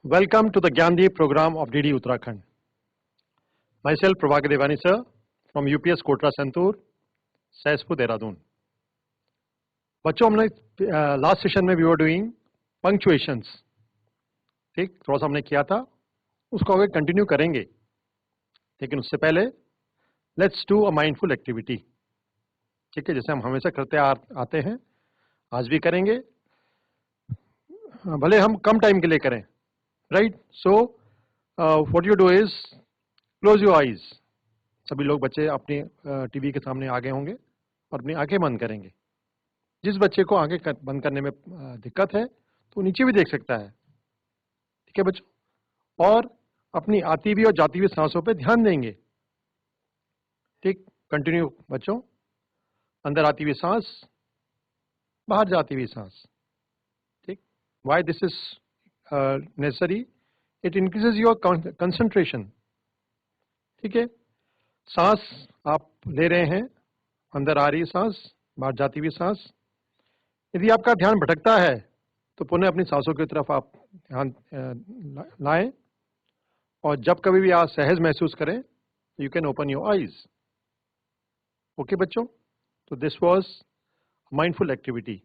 Welcome to the Gyandeep program of DD Uttarakhand. Myself Prabhakar Devani sir from UPS Kotra Santur, Saispu Dehradun. बच्चों हमने last session में we were doing punctuations, ठीक, थोड़ा सा हमने किया था, उसको आगे कंटिन्यू करेंगे, लेकिन उससे पहले let's do a mindful activity. ठीक है, जैसे हम हमेशा करते आते हैं, आज भी करेंगे, भले हम कम टाइम के लिए करें. Right, so what you do is close your eyes. सभी लोग बच्चे अपनी टीवी के सामने आगे होंगे और अपनी आंखें बंद करेंगे. जिस बच्चे को आंखें बंद करने में दिक्कत है तो नीचे भी देख सकता है. ठीक है बच्चों, और अपनी आती हुई और जाती हुई सांसों पे ध्यान देंगे. ठीक, कंटिन्यू बच्चों. अंदर आती हुई सांस, बाहर जाती हुई सांस. ठीक, why this is necessary? It increases your concentration. ठीक है, सांस आप ले रहे हैं, अंदर आ रही सांस, बाहर जाती हुई सांस. यदि आपका ध्यान भटकता है तो पुनः अपनी सांसों की तरफ आप ध्यान लाएं, और जब कभी भी आप सहज महसूस करें you can open your eyes. Okay बच्चों, तो दिस वाज माइंडफुल एक्टिविटी.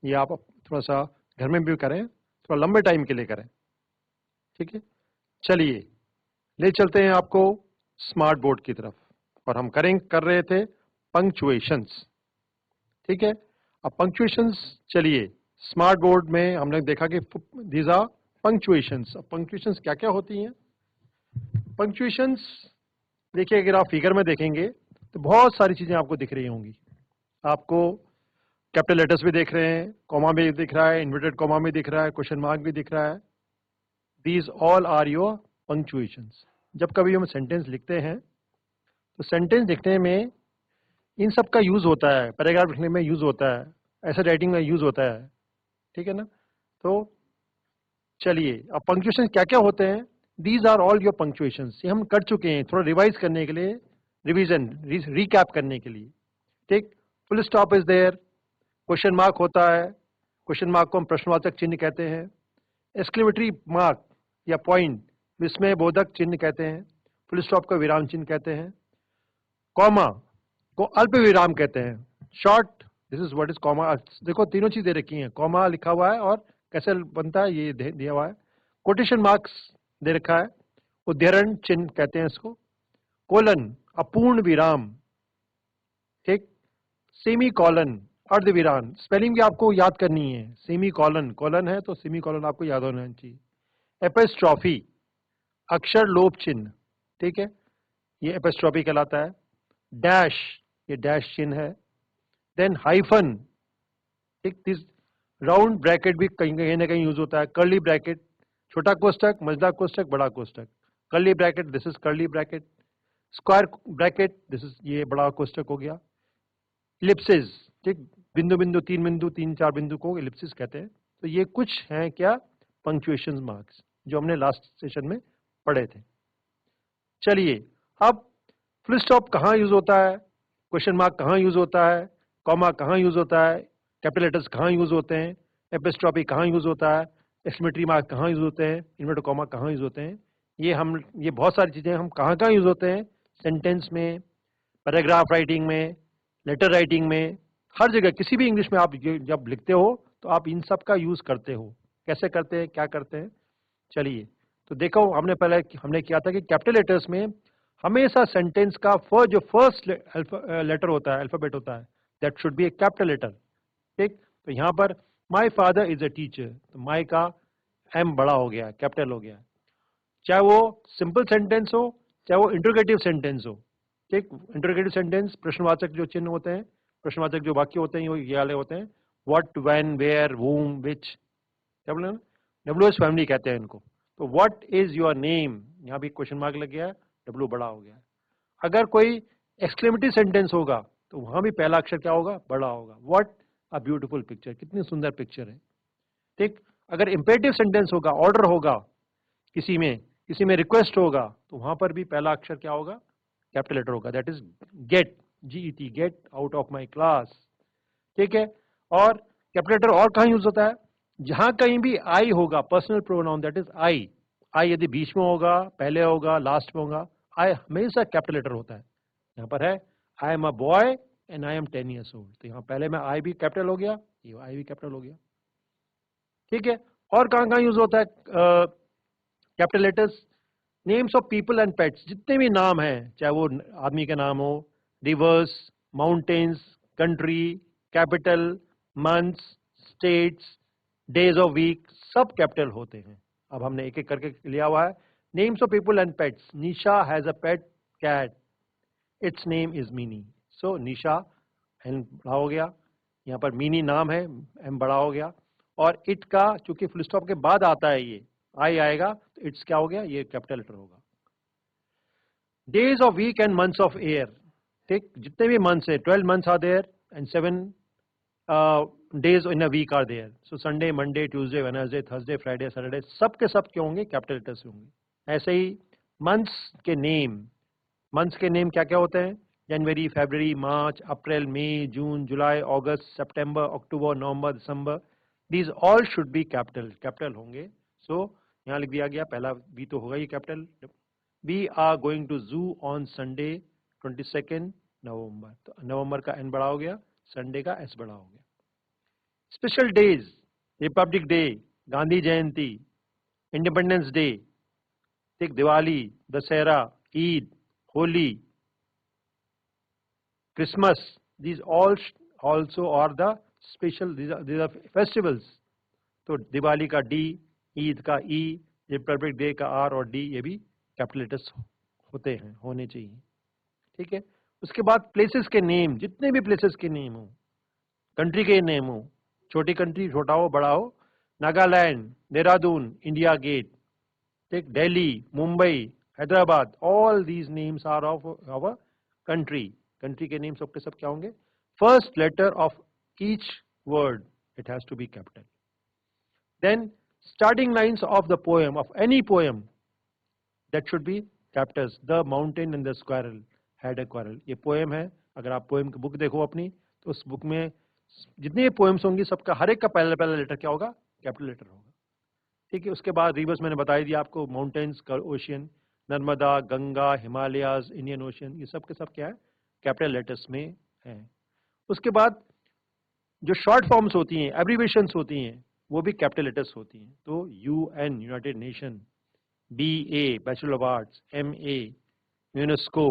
ये आप थोड़ा सा घर में भी करें, थोड़ा लंबे टाइम के लिए करें. ठीक है, चलिए ले चलते हैं आपको स्मार्ट बोर्ड की तरफ, और हम कर रहे थे पंक्चुएशंस. ठीक है, अब पंक्चुएशंस, चलिए स्मार्ट बोर्ड में हमने देखा कि दीज आर पंक्चुएशंस. अब पंक्चुएशंस क्या क्या होती हैं? पंक्चुएशंस देखिए, अगर आप फिगर में देखेंगे तो बहुत सारी चीजें आपको दिख रही होंगी. आपको कैपिटल लेटर्स भी दिख रहे हैं, कॉमा भी दिख रहा है, इन्वर्टेड कॉमा भी दिख रहा है, क्वेश्चन मार्क भी दिख रहा है. These all are your punctuations. जब कभी हम सेंटेंस लिखते हैं तो सेंटेंस लिखने में इन सब का यूज होता है, पैराग्राफ लिखने में यूज होता है, ऐसे राइटिंग में यूज होता है. ठीक है ना? तो चलिए, अब पंक्चुएशन क्या क्या होते हैं? These are all your punctuations. ये हम कर चुके हैं, थोड़ा रिवाइज करने के लिए, रिवीजन, रिकैप करने के लिए. ठीक, full stop is there, question mark होता है, क्वेश्चन मार्क को हम प्रश्नवाचक चिन्ह कहते हैं. एक्सक्लेमेटरी मार्क या पॉइंट, विस्मय बोधक चिन्ह कहते हैं. फुल स्टॉप को विराम चिन्ह कहते हैं. कॉमा को अल्प विराम कहते हैं, short. This is what is comma. देखो तीनों चीजें रखी हैं, कॉमा लिखा हुआ है और कैसे बनता है ये दिया हुआ है. कोटेशन मार्क्स दे रखा है, उद्धरण चिन्ह कहते हैं इसको. कोलन अपूर्ण विराम. ठीक, सेमी कॉलन अर्ध विराम. स्पेलिंग भी आपको याद करनी है. सेमी कॉलन, कॉलन है तो सेमी कॉलन आपको याद होना चाहिए. एपिस्ट्रॉफी अक्षर लोप चिन्ह. ठीक है, ये एपिस्ट्रॉफी कहलाता है. डैश, ये डैश चिन्ह है. Then hyphen. ठीक, दिस राउंड ब्रैकेट भी कहीं ना कहीं यूज होता है. कर्ली ब्रैकेट, छोटा कोष्टक, मझला कोष्टक, बड़ा कोष्टक. Curly bracket, this is curly bracket. Square bracket, this is ये बड़ा कोष्टक हो गया. इलिप्सिस, ठीक, बिंदु बिंदु, तीन चार बिंदु को इलिप्सिस कहते हैं. तो ये कुछ हैं क्या पंक्चुएशन मार्क्स जो हमने लास्ट सेशन में पढ़े थे. चलिए, अब फुल स्टॉप कहाँ यूज होता है, क्वेश्चन मार्क कहाँ यूज होता है, कॉमा कहाँ यूज होता है, कैपिटल लेटर्स कहाँ यूज होते हैं, एपिस्ट्रॉफी कहाँ यूज होता है, एक्सक्लेमेटरी मार्क कहाँ यूज होते हैं, इन्वर्टेड कॉमा कहाँ यूज होते हैं. ये बहुत सारी चीजें हम कहाँ यूज होते हैं, सेंटेंस में, पैराग्राफ राइटिंग में, लेटर राइटिंग में, हर जगह. किसी भी इंग्लिश में आप जब लिखते हो तो आप इन सब का यूज करते हो. कैसे करते हैं, क्या करते हैं? चलिए, तो देखो हमने किया था कि कैपिटल लेटर्स में हमेशा सेंटेंस का जो फर्स्ट लेटर होता है, अल्फाबेट होता है, that should be a capital letter. ठीक, तो यहाँ पर my father is a teacher, तो माई का एम बड़ा हो गया, कैपिटल हो गया. चाहे वो सिंपल सेंटेंस हो, चाहे वो इंटरोगेटिव सेंटेंस हो. ठीक, इंटरोगेटिव सेंटेंस प्रश्नवाचक जो चिन्ह होते हैं, प्रश्नवाचक जो वाक्य होते हैं, ये वाले होते हैं. What, when, where, whom, which. क्या बोले? WH फैमिली कहते हैं इनको. तो व्हाट इज योर नेम, यहाँ भी क्वेश्चन मार्क लग गया, W बड़ा हो गया. अगर कोई एक्सक्लेमेटरी सेंटेंस होगा तो वहां भी पहला अक्षर क्या होगा, बड़ा होगा. व्हाट अ ब्यूटीफुल पिक्चर, कितनी सुंदर पिक्चर है. ठीक, अगर इंपेरेटिव सेंटेंस होगा, ऑर्डर होगा, किसी में रिक्वेस्ट होगा, तो वहां पर भी पहला अक्षर क्या होगा, कैपिटल लेटर होगा. That is get, GET, get out of my class. ठीक है, और कैपिटल लेटर और कहाँ यूज होता है? जहां कहीं भी आई होगा, personal pronoun that is I, I यदि बीच में होगा, पहले होगा, लास्ट में होगा, आई हमेशा कैपिटल लेटर होता है। यहाँ पर है आई am a boy and I am 10 years old, तो यहाँ पहले में आई भी कैपिटल हो गया, ये आई भी कैपिटल हो गया। ठीक है, और कहाँ कहाँ यूज होता है capital letters? Names of people and pets, जितने भी नाम हैं, चाहे वो आदमी का नाम हो, rivers, mountains, country, capital, months, states, days of week, सब कैपिटल होते हैं। अब हमने एक एक करके लिया हुआ है। Names of people and pets, Nisha has a pet cat, its name is Minnie. So Nisha, N बड़ा हो गया, यहाँ पर मीनी नाम है, एम बड़ा हो गया, और इट का चूंकि फुल स्टॉप के बाद आता है, ये आई आएगा तो इट्स क्या हो गया, ये कैपिटल लेटर होगा। Days of week and months of year, ठीक, जितने भी मंथ्स है, 12 months are there and 7 days in a week are there. So Sunday, Monday, Tuesday, Wednesday, Thursday, Friday, Saturday, सब के सब क्या होंगे, कैपिटल लेटर से होंगे। ऐसे ही मंथ्स के नेम, मंथ्स के नेम क्या क्या होते हैं? जनवरी, फरवरी, मार्च, अप्रैल, मई, जून, जुलाई, अगस्त, सितंबर, अक्टूबर, नवंबर, दिसंबर, these all should be capital, capital होंगे। सो यहाँ लिख दिया गया, पहला बी तो होगा ही capital. We are going to zoo on Sunday 22 November, तो नवंबर का एन बड़ा हो गया, संडे का एस बड़ा हो गया। Special days, republic day, Gandhi Jayanti, independence day, ठीक, Diwali, Dussehra, Eid, Holi, Christmas, these all also are the special, these are festivals. तो दिवाली का डी, ईद का ई, रिपब्लिक डे का आर और डी, ये भी कैपिटल लेटर्स होते हैं, होने चाहिए। ठीक है, उसके बाद प्लेसेस के नेम, जितने भी प्लेसेस के नेम हो, कंट्री के नेम हो, छोटी कंट्री, छोटा हो बड़ा हो, नागालैंड, देहरादून, इंडिया गेट, ठीक, Delhi, Mumbai, Hyderabad, all these names are of our country. Country के नेम सबके सब क्या होंगे? First letter of each word it has to be capital. Then starting lines of the poem, of any poem, that should be capitals. The mountain and the squirrel had a quarrel, ये poem है। अगर आप poem की book देखो अपनी, तो उस book में जितनी पोएम्स होंगी सबका हर एक का पहला पहला लेटर क्या होगा? कैपिटल लेटर होगा। ठीक है, उसके बाद रिवर्स मैंने बता दिया आपको, mountains, ocean, Narmada, Ganga, Himalayas, Indian ocean, ये सब के सब क्या है? कैपिटल लेटर्स में है। उसके बाद जो शॉर्ट फॉर्म्स होती हैं, एब्रीवेशंस होती हैं, वो भी कैपिटल लेटर्स होती हैं। तो UN, united nation, BA, bachelor of arts, MA, UNESCO,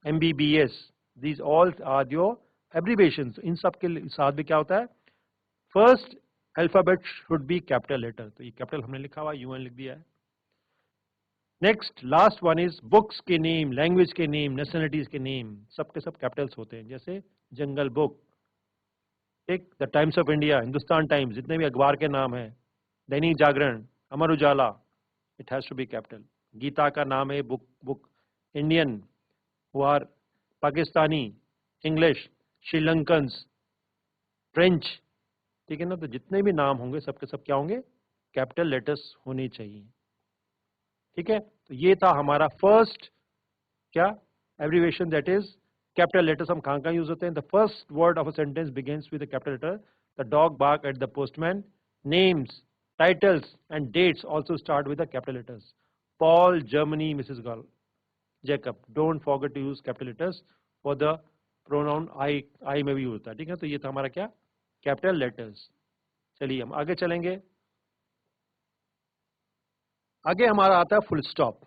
MBBS, these all are your abbreviations. इन सब के साथ भी क्या होता है? First alphabet should be capital letter, तो ये कैपिटल हमने लिखा हुआ, यूएन लिख दिया है। Next last one is books के नेम, लैंग्वेज के नेम, नेशनलिटीज के नेम, सबके सब कैपिटल्स होते हैं। जैसे जंगल बुक, एक the Times of India, Hindustan Times, जितने भी अखबार के नाम है, Dainik Jagran, Amar Ujala, it has to be capital. Gita का नाम है बुक, बुक इंडियन, वार, पाकिस्तानी, इंग्लिश, श्रीलंकन्स, फ्रेंच, ठीक है ना। तो जितने भी नाम होंगे सबके सब क्या होंगे? कैपिटल लेटर्स होने चाहिए। ठीक है, तो ये था हमारा फर्स्ट क्या abbreviation, that is capital letters. हम कहाँ कहाँ यूज होते हैं? The first word of a sentence begins with the capital letter. The dog bark at the postman, names, titles and dates also start with the capital letters. Paul, Germany, Mrs girl, Jacob, don't forget to use capital letters for the pronoun I, I में भी use होता है। ठीक है, तो ये था हमारा क्या? Capital letters. चलिए हम आगे चलेंगे। आगे हमारा आता है फुल स्टॉप।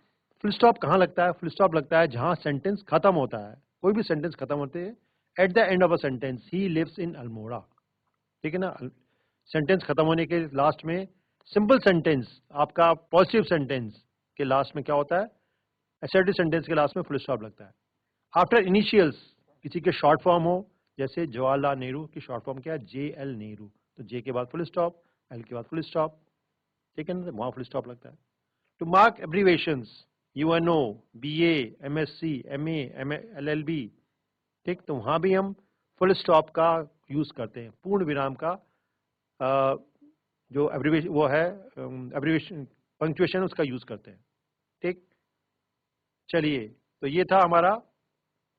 फुल स्टॉप कहाँ लगता है? फुल स्टॉप लगता है जहां सेंटेंस खत्म होता है। कोई भी सेंटेंस खत्म होते हैं, at the end of a sentence, he lives in Almora, ठीक है ना। सेंटेंस खत्म होने के लास्ट में, सिंपल सेंटेंस आपका पॉजिटिव सेंटेंस के लास्ट में क्या होता है? असर्टिव सेंटेंस के लास्ट में फुल स्टॉप लगता है। आफ्टर इनिशियल्स, किसी के शॉर्ट फॉर्म हो, जैसे जवाहरलाल नेहरू की शॉर्ट फॉर्म क्या है? JL नेहरू, तो जे के बाद फुल स्टॉप, एल के बाद फुल स्टॉप, ठीक है ना, वहां फुल स्टॉप लगता है। To mark abbreviations, UNO, BA, MSc, MA, LLB, ठीक, तो वहां भी हम फुल स्टॉप का यूज करते हैं, पूर्ण विराम का जो एब्रीवेशन वो है, एब्रीवेशन पंक्चुएशन, उसका यूज करते हैं। ठीक, चलिए, तो ये था हमारा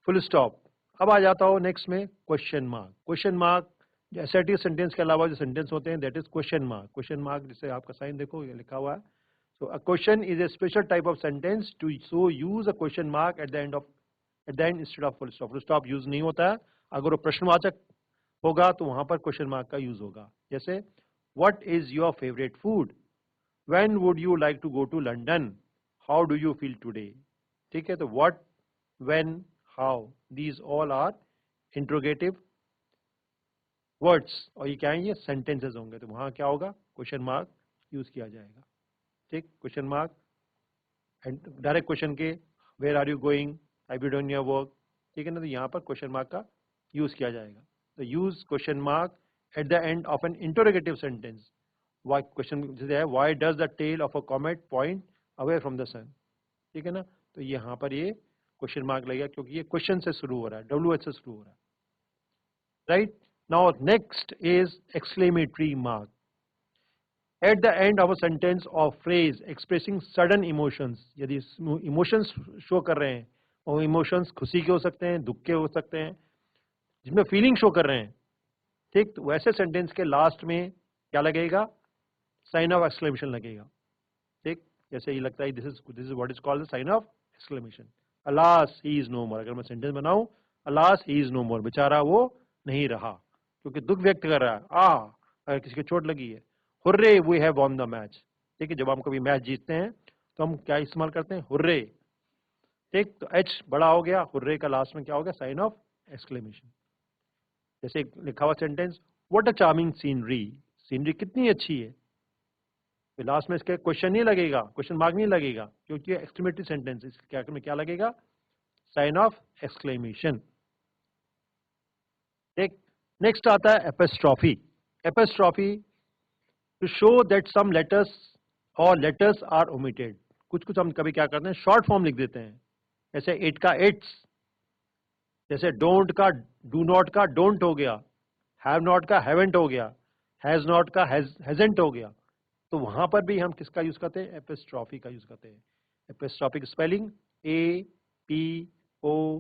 फुल स्टॉप। अब आ जाता हूं नेक्स्ट में क्वेश्चन मार्क। क्वेश्चन मार्क जो असर्टिव सेंटेंस के अलावा जो सेंटेंस होते हैं that is question mark. Question mark जिससे आपका साइन देखो ये लिखा हुआ है. So a question is a special type of sentence too so use a question mark at the end instead of full stop. Full stop use नहीं होता है. अगर वो प्रश्नवाचक होगा तो वहां पर क्वेश्चन मार्क का यूज होगा. जैसे what is your favourite food, when would you like to go to London, how do you feel today. ठीक है, तो what, when, how, these all are interrogative words और ये क्या है, ये सेंटेंसेस होंगे. तो वहां क्या होगा, क्वेश्चन मार्क यूज किया जाएगा. ठीक, question mark and direct question के where are you going, have you done your work. ठीक है ना, तो यहाँ पर क्वेश्चन मार्क का यूज किया जाएगा. तो use question mark at the end of an interrogative sentence. Why question जैसे है, why does the tail of a comet point away from the sun. ठीक है ना, तो यहाँ पर ये क्वेश्चन मार्क लगेगा क्योंकि ये क्वेश्चन से शुरू हो रहा है, WH से शुरू हो रहा है. Right. Now next is exclamatory mark. At the end of a sentence or phrase expressing sudden emotions, यदि इमोशंस शो कर रहे हैं, और इमोशंस खुशी के हो सकते हैं, दुख के हो सकते हैं, जिसमें फीलिंग शो कर रहे हैं. ठीक, तो वैसे सेंटेंस के लास्ट में क्या लगेगा, साइन ऑफ एक्सक्लेमेशन लगेगा. ठीक, जैसे ये लगता है this is what is called the sign of exclamation. Alas he is no more. अगर मैं सेंटेंस बनाऊं, alas he is no more, बेचारा वो नहीं रहा, क्योंकि दुख व्यक्त कर रहा है. अगर किसी को चोट लगी है, hurray we have won the match. ठीक है, जब हम कभी मैच जीतते हैं तो हम क्या इस्तेमाल करते हैं, हुर्रे. ठीक, तो एच बड़ा हो गया, हुर्रे का लास्ट में क्या हो गया, साइन ऑफ एक्सक्लेमेशन. जैसे लिखा हुआ sentence, what a charming scenery, scenery कितनी अच्छी है. तो लास्ट में इसके क्वेश्चन नहीं लगेगा, क्वेश्चन मार्क नहीं लगेगा, क्योंकि एक्सक्लेमेटरी सेंटेंस. इसके आखिर में क्या लगेगा, साइन ऑफ एक्सक्लेमेशन. ठीक, नेक्स्ट आता है apostrophe. Apostrophe to show that some letters और लेटर्स आर ओमिटेड. कुछ कुछ हम कभी क्या करते हैं, शॉर्ट फॉर्म लिख देते हैं. जैसे इट का इट्स, जैसे डोंट का डू नॉट का डोंट हो गया, हैव नॉट का हैवेंट हो गया, हैज नॉट का हैजेंट हो गया. तो वहां पर भी हम किसका यूज करते हैं, एपिस्ट्रॉफी का यूज करते हैं. एपिस्ट्रॉफी की स्पेलिंग APOSTROPHE,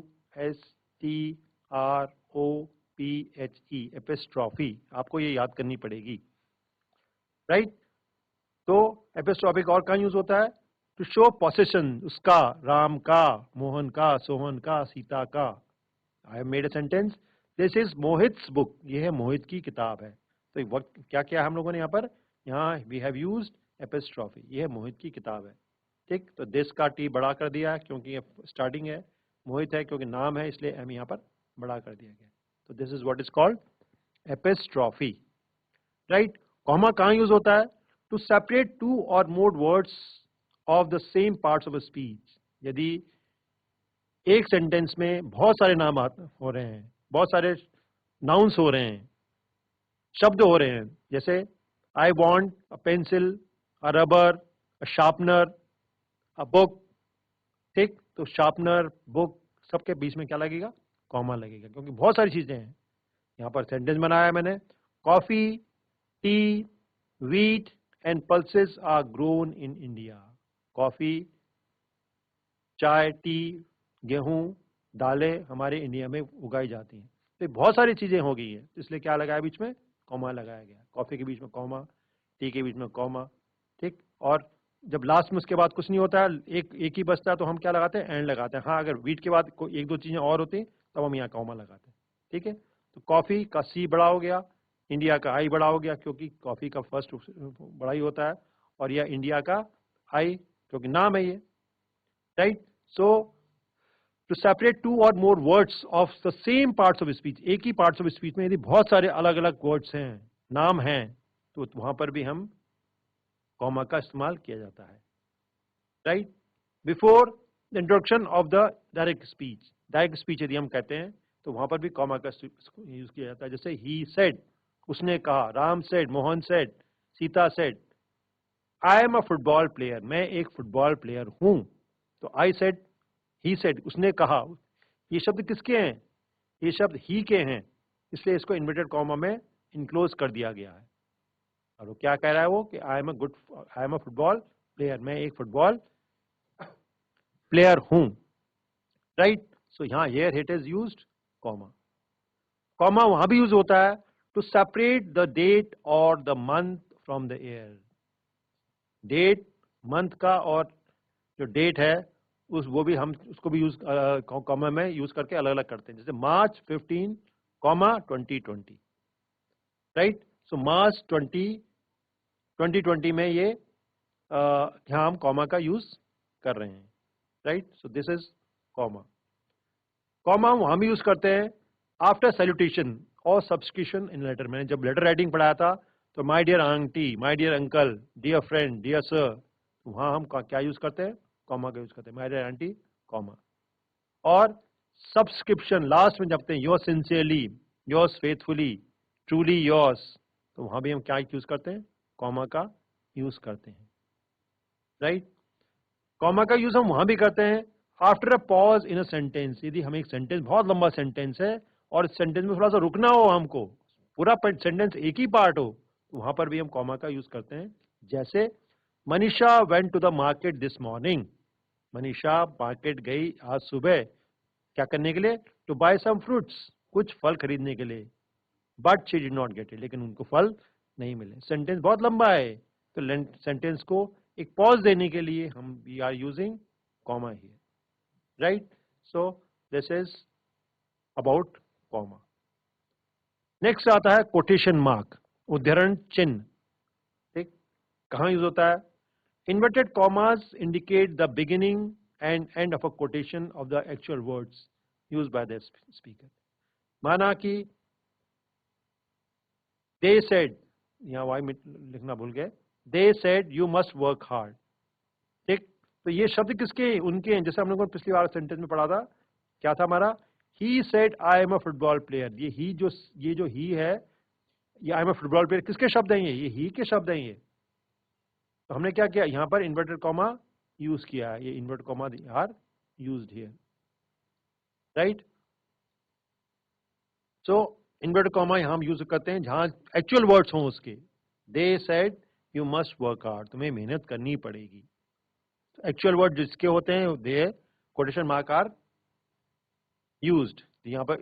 एपिस्ट्रॉफी. आपको ये याद करनी पड़ेगी. राइट. तो एपिस्ट्रॉफी का और कहाँ यूज होता है, टू शो पोसेशन, उसका, राम का, मोहन का, सोहन का, सीता का. I have made a sentence, this is Mohit's book. ये है मोहित की किताब है. तो वक्त क्या किया हम लोगों ने यहाँ पर, यहाँ वी हैव यूज्ड एपिस्ट्रॉफी. ये है मोहित की किताब है. ठीक, तो दिस का टी बड़ा कर दिया है क्योंकि ये स्टार्टिंग है, मोहित है क्योंकि नाम है, इसलिए एम यहाँ पर बड़ा कर दिया गया. तो this is what is called epistrophe. Right. Comma कहाँ यूज होता है, to separate two or more words of the same parts of a speech. यदि एक सेंटेंस में बहुत सारे नाम हो रहे हैं, बहुत सारे नाउन्स हो रहे हैं, शब्द हो रहे हैं. जैसे I want a pencil, a rubber, a sharpener, a book. ठीक, तो शार्पनर, बुक, सबके बीच में क्या लगेगा, कॉमा लगेगा, क्योंकि बहुत सारी चीजें हैं. यहाँ पर सेंटेंस बनाया है मैंने, coffee, T, wheat and pulses are grown in India. Coffee, चाय, टी, गेहूं, दालें हमारे इंडिया में उगाई जाती हैं. तो बहुत सारी चीजें हो गई हैं, इसलिए क्या लगाया बीच में, कॉमा लगाया गया. कॉफी के बीच में कॉमा, टी के बीच में कॉमा. ठीक, और जब लास्ट में उसके बाद कुछ नहीं होता है, एक ही बचता है, तो हम क्या लगाते हैं, एंड लगाते हैं. हाँ, अगर व्हीट के बाद एक दो चीजें और होती तब हम यहाँ कॉमा लगाते हैं. ठीक है, तो कॉफी का सी बड़ा हो गया, इंडिया का आई बड़ा हो गया क्योंकि कॉफी का फर्स्ट बड़ा ही होता है, और यह इंडिया का आई क्योंकि नाम है ये. Right. So to separate two or more words of the same parts of speech. एक ही पार्ट्स ऑफ स्पीच में यदि बहुत सारे अलग अलग वर्ड्स हैं, नाम हैं, तो वहां पर भी हम कॉमा का इस्तेमाल किया जाता है. Right. Before the introduction of the direct speech. Direct speech यदि हम कहते हैं तो वहां पर भी कॉमा का यूज किया जाता है. जैसे ही सेड, उसने कहा, Ram said, Mohan said, Sita said. I am a football player, मैं एक फुटबॉल प्लेयर हूं. तो आई सेड, ही सेड, उसने कहा. ये शब्द किसके हैं, ये शब्द ही के हैं, इसलिए इसको इन्वर्टेड कॉमा में इनक्लोज कर दिया गया है. और वो क्या कह रहा है, वो कि I am a football player, मैं एक फुटबॉल प्लेयर हूं. राइट. सो यहाँ here it is used comma. Comma वहां भी यूज होता है टू सेपरेट द डेट और the month from the year. Date month का और जो डेट है उस वो भी हम उसको भी यूज कॉमा में यूज करके अलग अलग करते हैं, जैसे मार्च 15 कॉमा 2020, राइट। सो मार्च 2020 में ये यहाँ हम कॉमा का यूज कर रहे हैं, right. So this is comma. Comma वहां भी यूज करते हैं आफ्टर सैल्यूटेशन और सब्सक्रिप्शन इन लेटर। मैंने जब लेटर राइटिंग पढ़ाया था तो my dear aunty, my dear uncle, dear friend, dear sir, वहां हम क्या यूज करते हैं, कॉमा का यूज करते हैं, माय डियर आंटी कॉमा। और सब्सक्रिप्शन लास्ट में जब हैं your sincerely, yours faithfully, truly yours, तो वहां भी हम क्या यूज करते हैं, कॉमा का यूज करते हैं, राइट। कॉमा का यूज हम वहां भी करते हैं after a pause in a sentence. यदि हमें एक सेंटेंस, बहुत लंबा सेंटेंस है और इस सेंटेंस में थोड़ा सा रुकना हो, हमको पूरा सेंटेंस एक ही पार्ट हो, तो वहां पर भी हम कॉमा का यूज करते हैं। जैसे Manisha went to the market this morning. Manisha market गई आज सुबह, क्या करने के लिए, टू बाय सम फ्रूट्स, कुछ फल खरीदने के लिए। But she did not get it, लेकिन उनको फल नहीं मिले। सेंटेंस बहुत लंबा है, तो सेंटेंस को एक पॉज देने के लिए हम we are using comma here, right. So this is about comma. Next आता है कोटेशन मार्क, उद्धरण चिन्ह। ठीक, कहां यूज होता है, inverted commas indicate the beginning and and of a quotation of the actual words use by the speaker. माना कि दे सेड, यहाँ वाई लिखना भूल गए, they said you must work hard. ठीक, तो ये शब्द किसके, उनके हैं। जैसे हम लोगों ने पिछली बार सेंटेंस में पढ़ा था, क्या था हमारा, he said I am a football player. ये जो ही है, ये आई एम अ फुटबॉल प्लेयर किसके शब्द हैं, ये ही के शब्द हैं ये। तो हमने क्या किया, यहाँ पर इन्वर्टेड कॉमा यूज किया है, ये inverted comma are used here, right. So inverted comma यहाँ हम यूज करते हैं जहां एक्चुअल वर्ड्स हों उसके। They said you must work hard, तुम्हें मेहनत करनी पड़ेगी। एक्चुअल वर्ड जिसके होते हैं दे कोटेशन मार्क आर यूज्ड। यहाँ पर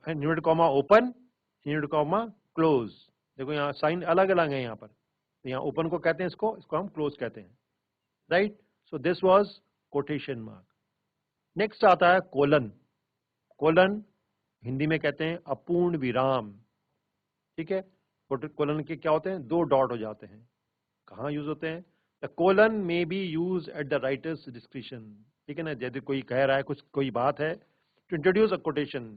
inverted comma open, inverted comma close. देखो यहाँ साइन अलग अलग है यहाँ पर, तो यहाँ ओपन को कहते हैं, इसको हम क्लोज कहते हैं, right. So this was quotation mark. Next आता है कोलन। कोलन हिंदी में कहते हैं अपूर्ण विराम, ठीक है। कोलन के क्या होते हैं, दो डॉट हो जाते हैं। कहाँ यूज होते हैं, the colon may be use at the writers description, ठीक है ना। यदि कोई कह रहा है कुछ, कोई बात है, टू इंट्रोड्यूस अ कोटेशन,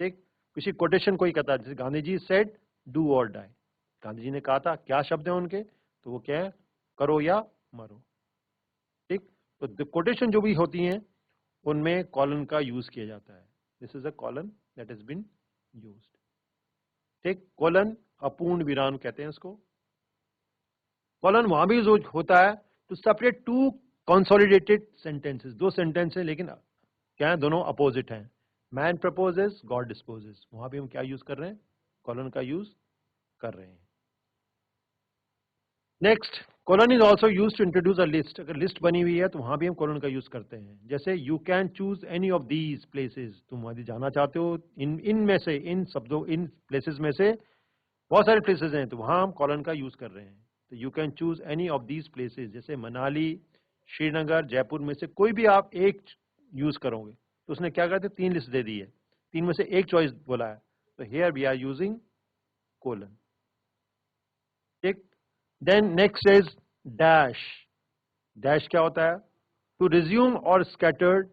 ठीक, किसी कोटेशन कोई कहता है, जैसे गांधी जी सेड डू और डाई। गांधी जी ने कहा था, क्या शब्द है उनके, तो वो क्या है, करो या मरो, ठीक। तो कोटेशन जो भी होती हैं उनमें कॉलन का यूज किया जाता है। This is a colon that has been used, ठीक। कॉलन अपूर्ण विराम कहते हैं इसको। कॉलन वहां भी यूज होता है to separate two consolidated sentences, दो सेंटेंस है लेकिन क्या है, दोनों अपोजिट हैं। मैन प्रपोजेस, गॉड डिस्पोजेस, वहां भी हम क्या यूज कर रहे हैं, कॉलन का यूज कर रहे हैं। Next, colon is also use to introduce a list. अगर लिस्ट बनी हुई है तो वहां भी हम कोलन का यूज करते हैं। जैसे you can choose any of these places, तुम वहां जाना चाहते हो, इन में से, इन शब्दों, इन प्लेसेस में से बहुत सारे प्लेसेस हैं, तो वहां हम कोलन का यूज कर रहे हैं। तो you can choose any of these places, जैसे मनाली, श्रीनगर, जयपुर में से कोई भी आप एक यूज करोगे, तो उसने क्या करते, तीन लिस्ट दे दी है, तीन में से एक चॉइस बोला है, तो here we are using colon, ठीक। Then next is dash. Dash क्या होता है, to resume or scattered,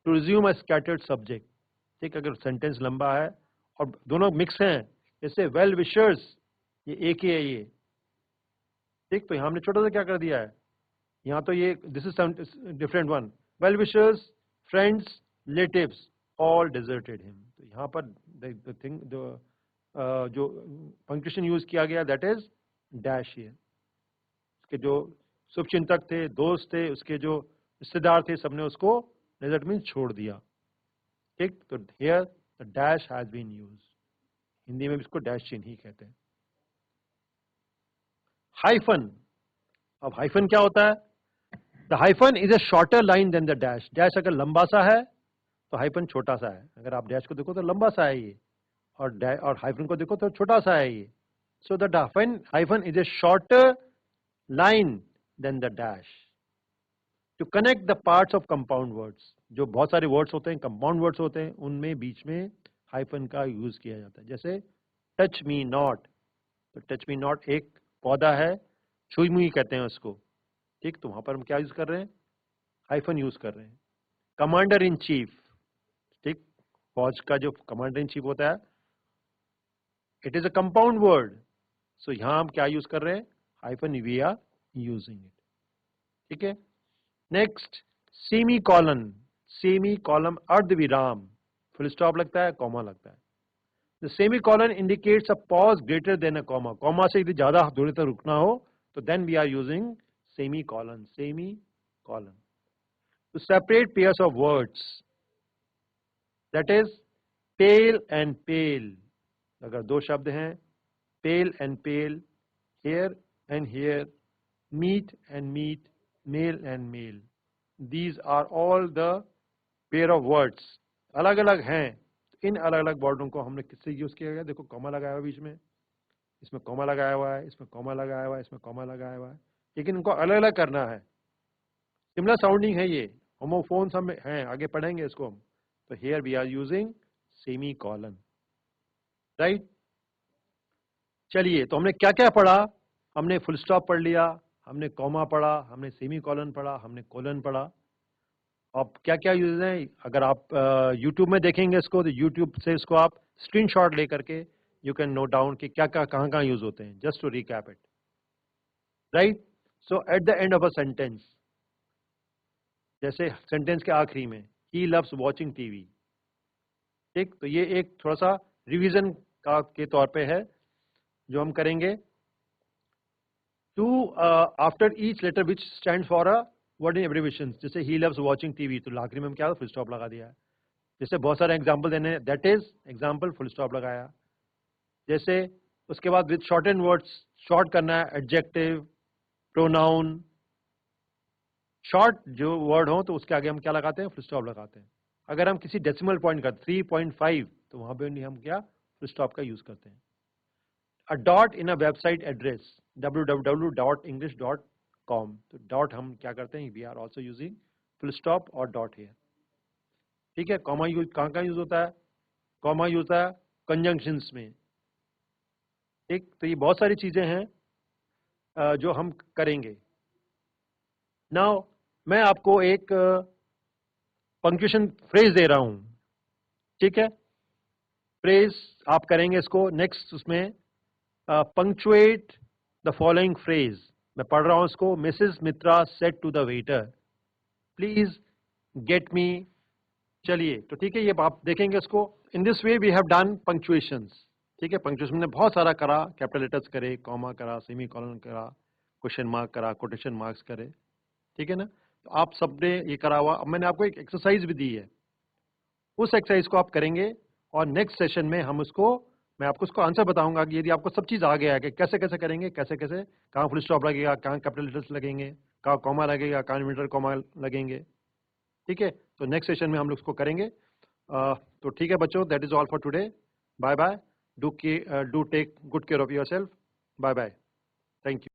to resume a scattered subject, ठीक। अगर सेंटेंस लंबा है और दोनों मिक्स हैं, जैसे वेल विशर्स, ये एक ही है ये, ठीक। तो यहां हमने छोटा सा क्या कर दिया है, यहाँ तो ये this is different one, well wishers, friends, relatives all deserted him. तो यहाँ पर द थिंग जो पंक्चुएशन यूज किया गया दैट इज डैश हियर। उसके जो शुभचिंतक थे, दोस्त थे, उसके जो रिश्तेदार थे, सबने उसको डेजर्ट में छोड़ दिया, ठीक। तो here the dash has been use, Hindi में भी इसको डैश चिन्ह ही कहते हैं। हाइफन, अब हाइफन क्या होता है, the hyphen is a shorter line than the dash. Dash अगर लंबा सा है तो हाइफन छोटा सा है, अगर आप डैश को देखो तो लंबा सा है ये, और हाइफन को देखो तो छोटा सा है ये. So the hyphen is a shorter line than the dash. To connect the parts of compound words, जो बहुत सारे वर्ड्स होते हैं, कंपाउंड वर्ड्स होते हैं, उनमें बीच में हाइफन का यूज किया जाता है. जैसे टच मी नॉट, तो टच मी नॉट एक पौधा है, छुई मुई कहते हैं उसको. ठीक, तो वहां पर हम क्या यूज कर रहे हैं? हाइफन यूज कर रहे हैं. कमांडर इन चीफ, ठीक, फौज का जो कमांडर इन चीफ होता है, it is a compound word. So यहां हम क्या यूज कर रहे हैं? Hyphen we are using it. ठीक है. Next, semicolon. Semi column अर्ध विराम, फुल स्टॉप लगता है, कॉमा लगता है. The semicolon indicates a pause greater than a comma. Comma से यदि ज्यादा दूरी तक रुकना हो तो then we are using semicolon. Semicolon to separate pairs of words, that is pale and pail. अगर दो शब्द हैं, pale and pail, hair and hare, meet and meat, male and mail, these are all the pair of words. अलग अलग हैं. इन अलग अलग वर्डों को हमने किससे यूज किया गया? देखो कॉमा लगाया हुआ बीच में, इसमें कॉमा लगाया हुआ है, इसमें कॉमा लगाया हुआ है, इसमें कॉमा लगाया हुआ है, लेकिन इनको अलग अलग करना है. सिमिलर साउंडिंग है ये, होमोफोन्स हम हैं, आगे पढ़ेंगे इसको हम. तो here we are using semicolon. Right. चलिए, तो हमने क्या क्या पढ़ा? हमने फुल स्टॉप पढ़ लिया, हमने कॉमा पढ़ा, हमने सेमी कॉलन पढ़ा, हमने कोलन पढ़ा. अब क्या क्या यूज है? अगर आप YouTube में देखेंगे इसको, तो YouTube से इसको आप स्क्रीनशॉट लेकर के यू कैन नोट डाउन कि क्या क्या कहाँ कहाँ यूज होते हैं. Just to recap it. Right. So at the end of a sentence, जैसे सेंटेंस के आखिरी में, ही लव्स वॉचिंग टीवी. ठीक, तो ये एक थोड़ा सा रिवीजन का के तौर पे है जो हम करेंगे. To after each letter which stand for a word in abbreviation. जैसे ही लव्स वॉचिंग टीवी, तो आखिरी में हम क्या फुल स्टॉप लगा दिया है. जैसे बहुत सारे एग्जाम्पल देने, that is example, full stop लगाया. जैसे उसके बाद with short and words, short करना है, एडजेक्टिव, प्रोनाउन, शॉर्ट जो वर्ड हो तो उसके आगे हम क्या लगाते हैं? फुल स्टॉप लगाते हैं. अगर हम किसी डेसिमल पॉइंट का 3.5, तो वहां पे हम क्या फुल स्टॉप का यूज करते हैं. A dot in a website address www.english.com, तो डॉट हम क्या करते हैं? We are also using full stop और डॉट हियर. ठीक है. कॉमा यूज कहाँ कहाँ यूज होता है? कॉमा यूज होता है कंजंक्शंस में. ठीक, तो ये बहुत सारी चीजें हैं जो हम करेंगे. नाउ मैं आपको एक पंक्चुएशन फ्रेज दे रहा हूं. ठीक है. फ्रेज आप करेंगे इसको. नेक्स्ट उसमें पंक्चुएट द फॉलोइंग फ्रेज. मैं पढ़ रहा हूं इसको. Mrs Mitra said to the waiter, please get me. चलिए, तो ठीक है, ये आप देखेंगे इसको. In this way we have done punctuations. ठीक है. पंक्चुएशन ने बहुत सारा करा, कैपिटल लेटर्स करे, कॉमा करा, सेमी कॉलन करा, क्वेश्चन मार्क करा, कोटेशन मार्क्स करे. ठीक है ना. तो आप सबने ये करा हुआ. अब मैंने आपको एक एक्सरसाइज भी दी है, उस एक्सरसाइज को आप करेंगे और नेक्स्ट सेशन में हम उसको, मैं आपको उसको आंसर बताऊंगा कि यदि आपको सब चीज आ गया है कि कैसे कैसे करेंगे, कैसे कैसे, कहाँ फुल स्टॉप लगेगा, कहाँ कैपिटल लेटर्स लगेंगे, कहाँ कॉमा लगेगा, कहाँ इन्वर्टेड कॉमा लगेंगे. ठीक है. तो नेक्स्ट सेशन में हम लोग उसको करेंगे. तो ठीक है बच्चों, that is all for today. Bye bye. Do take good care of yourself. Bye bye. Thank you.